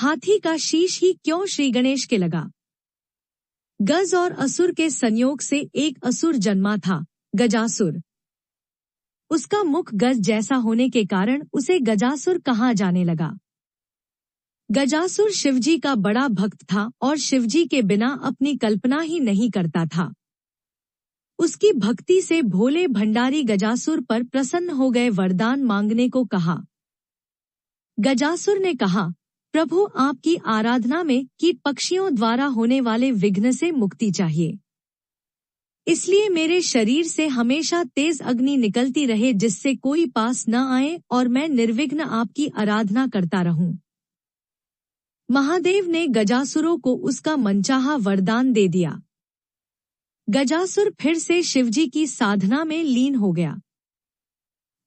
हाथी का शीश ही क्यों श्री गणेश के लगा। गज और असुर के संयोग से एक असुर जन्मा था, गजासुर। उसका मुख गज जैसा होने के कारण उसे गजासुर कहा जाने लगा। गजासुर शिवजी का बड़ा भक्त था और शिवजी के बिना अपनी कल्पना ही नहीं करता था। उसकी भक्ति से भोले भंडारी गजासुर पर प्रसन्न हो गए, वरदान मांगने को कहा। गजासुर ने कहा, प्रभु आपकी आराधना में कीट पक्षियों द्वारा होने वाले विघ्न से मुक्ति चाहिए। इसलिए मेरे शरीर से हमेशा तेज अग्नि निकलती रहे जिससे कोई पास न आए और मैं निर्विघ्न आपकी आराधना करता रहूं। महादेव ने गजासुरों को उसका मनचाहा वरदान दे दिया। गजासुर फिर से शिवजी की साधना में लीन हो गया।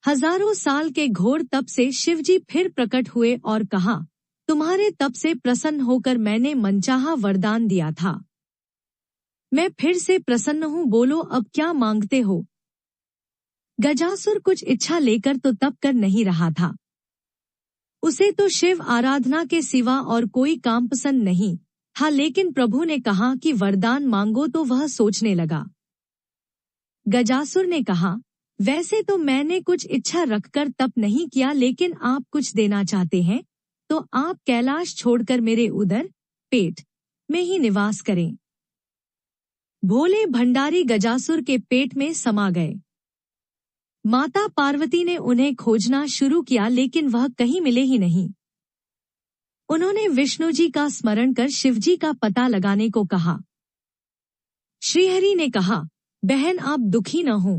हजारों साल के घोर तप से शिवजी फिर प्रकट हुए और कहा, तुम्हारे तप से प्रसन्न होकर मैंने मनचाहा वरदान दिया था। मैं फिर से प्रसन्न हूँ, बोलो अब क्या मांगते हो। गजासुर कुछ इच्छा लेकर तो तप कर नहीं रहा था। उसे तो शिव आराधना के सिवा और कोई काम पसंद नहीं था, लेकिन प्रभु ने कहा कि वरदान मांगो तो वह सोचने लगा। गजासुर ने कहा, वैसे तो मैंने कुछ इच्छा रखकर तप नहीं किया, लेकिन आप कुछ देना चाहते हैं तो आप कैलाश छोड़कर मेरे उदर पेट में ही निवास करें। भोले भंडारी गजासुर के पेट में समा गए। माता पार्वती ने उन्हें खोजना शुरू किया, लेकिन वह कहीं मिले ही नहीं। उन्होंने विष्णु जी का स्मरण कर शिवजी का पता लगाने को कहा। श्रीहरि ने कहा, बहन आप दुखी न हो।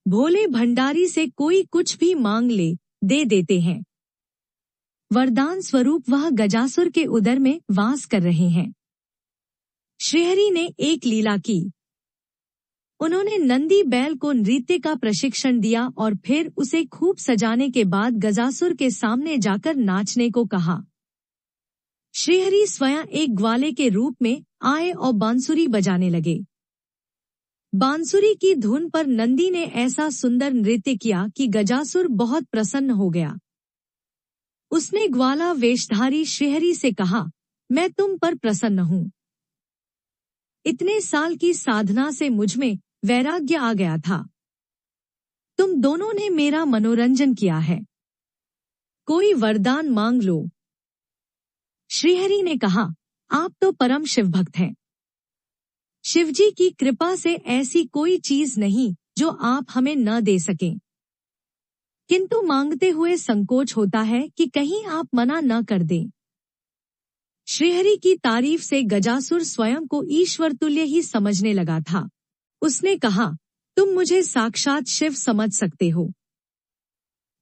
भोले भंडारी से कोई कुछ भी मांग ले, दे देते हैं। वरदान स्वरूप वह गजासुर के उदर में वास कर रहे हैं। श्रीहरि ने एक लीला की। उन्होंने नंदी बैल को नृत्य का प्रशिक्षण दिया और फिर उसे खूब सजाने के बाद गजासुर के सामने जाकर नाचने को कहा। श्रीहरि स्वयं एक ग्वाले के रूप में आए और बांसुरी बजाने लगे। बांसुरी की धुन पर नंदी ने ऐसा सुंदर नृत्य किया कि गजासुर बहुत प्रसन्न हो गया। उसने ग्वाला वेशधारी श्रीहरि से कहा, मैं तुम पर प्रसन्न हूँ। इतने साल की साधना से मुझमें वैराग्य आ गया था। तुम दोनों ने मेरा मनोरंजन किया है। कोई वरदान मांग लो। श्रीहरि ने कहा, आप तो परम शिव भक्त हैं। शिवजी की कृपा से ऐसी कोई चीज नहीं जो आप हमें न दे सकें। किंतु मांगते हुए संकोच होता है कि कहीं आप मना न कर दें। श्रीहरि की तारीफ से गजासुर स्वयं को ईश्वर तुल्य ही समझने लगा था। उसने कहा, तुम मुझे साक्षात शिव समझ सकते हो।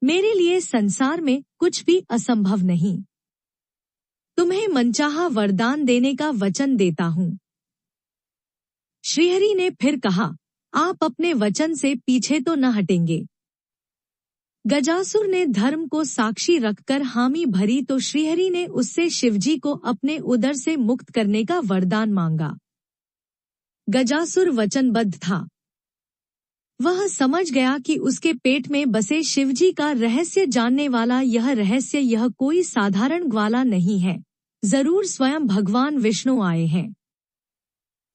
मेरे लिए संसार में कुछ भी असंभव नहीं। तुम्हें मनचाहा वरदान देने का वचन देता हूँ। श्रीहरि ने फिर कहा, आप अपने वचन से पीछे तो न हटेंगे। गजासुर ने धर्म को साक्षी रखकर हामी भरी तो श्रीहरि ने उससे शिवजी को अपने उदर से मुक्त करने का वरदान मांगा। गजासुर वचनबद्ध था। वह समझ गया कि उसके पेट में बसे शिवजी का रहस्य जानने वाला यह कोई साधारण ग्वाला नहीं है, जरूर स्वयं भगवान विष्णु आए हैं।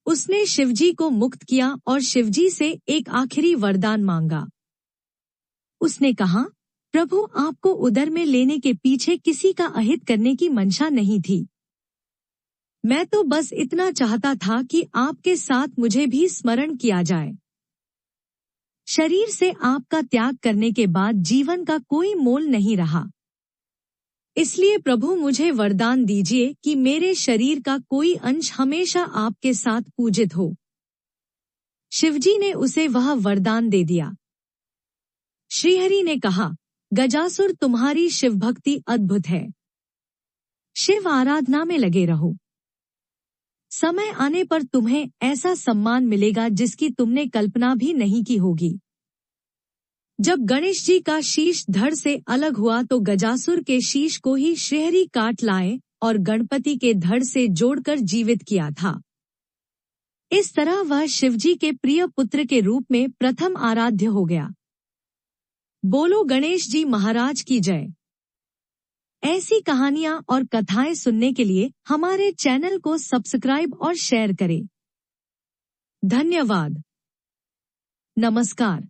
उसने शिवजी को मुक्त किया और शिवजी से एक आखिरी वरदान मांगा। उसने कहा, प्रभु आपको उदर में लेने के पीछे किसी का अहित करने की मंशा नहीं थी। मैं तो बस इतना चाहता था कि आपके साथ मुझे भी स्मरण किया जाए। शरीर से आपका त्याग करने के बाद जीवन का कोई मोल नहीं रहा। इसलिए प्रभु मुझे वरदान दीजिए कि मेरे शरीर का कोई अंश हमेशा आपके साथ पूजित हो। शिवजी ने उसे वह वरदान दे दिया। श्रीहरि ने कहा, गजासुर तुम्हारी शिव भक्ति अद्भुत है। शिव आराधना में लगे रहो। समय आने पर तुम्हें ऐसा सम्मान मिलेगा जिसकी तुमने कल्पना भी नहीं की होगी। जब गणेश जी का शीश धड़ से अलग हुआ तो गजासुर के शीश को ही श्रीहरि काट लाए और गणपति के धड़ से जोड़कर जीवित किया था। इस तरह वह शिवजी के प्रिय पुत्र के रूप में प्रथम आराध्य हो गया। बोलो गणेश जी महाराज की जय। ऐसी कहानियां और कथाएं सुनने के लिए हमारे चैनल को सब्सक्राइब और शेयर करें। धन्यवाद। नमस्कार।